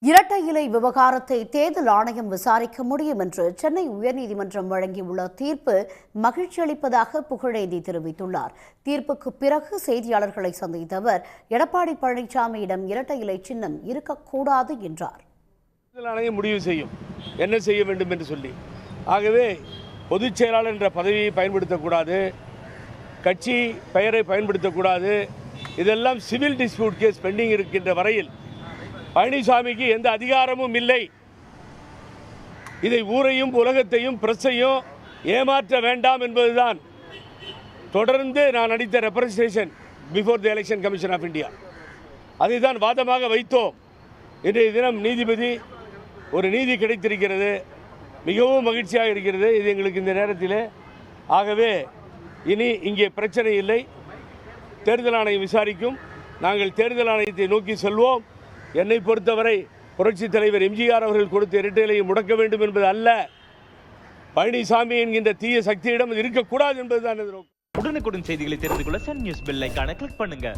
இரட்டை இலை விவகாரத்தை தேர்தல் ஆணையம் விசாரிக்க முடியும் என்று சென்னை உயர்நீதிமன்றம் வழங்கியுள்ள தீர்ப்பு மகிழ்ச்சி அளிப்பதாக புகழேந்தி தெரிவித்துள்ளார். தீர்ப்புக்கு பிறகு செய்தியாளர்களை சந்தித்த அவர், எடப்பாடி பழனிசாமியிடம் இரட்டை இலை சின்னம் இருக்கக்கூடாது என்றார். தேர்தல் ஆணையம் முடிவு செய்யும் என்ன செய்ய வேண்டும் என்று சொல்லி. ஆகவே பொதுச் செயலாளர் என்ற பதவியை பயன்படுத்தக்கூடாது, கட்சி பெயரை பயன்படுத்தக்கூடாது. இதெல்லாம் சிவில் டிஸ்பியூட் கேஸ் பெண்டிங் இருக்கின்ற வரையில் பழனிசாமிக்கு எந்த அதிகாரமும் இல்லை. இதை ஊரையும் உலகத்தையும் பிரஸையும் ஏமாற்ற வேண்டாம் என்பதுதான் தொடர்ந்து நான் அளித்த representation before the election commission of India. அதை தான் வாதமாக வைத்தோம். இன்றைய தினம் நீதிபதி ஒரு நீதி கிடைத்திருக்கிறது, மிகவும் மகிழ்ச்சியாக இருக்கிறது இது எங்களுக்கு இந்த நேரத்தில். ஆகவே இனி இங்கே பிரச்சனை இல்லை, தேர்தல் ஆணையம் விசாரிக்கும். நாங்கள் தேர்தல் ஆணையத்தை நோக்கி செல்வோம். என்னை பொறுத்தவரை புரட்சித் தலைவர் எம்ஜிஆர் அவர்கள் கொடுத்த இரட்டை இலையை முடக்க வேண்டும் என்பது அல்ல, பழனிசாமி என்கின்ற தீய சக்தியிடம் இருக்கக்கூடாது என்பதுதான். உடனுக்குடன் செய்திகளை தெரிந்து கொள்ள சன் நியூஸ் பெல் ஐகானை கிளிக் பண்ணுங்க.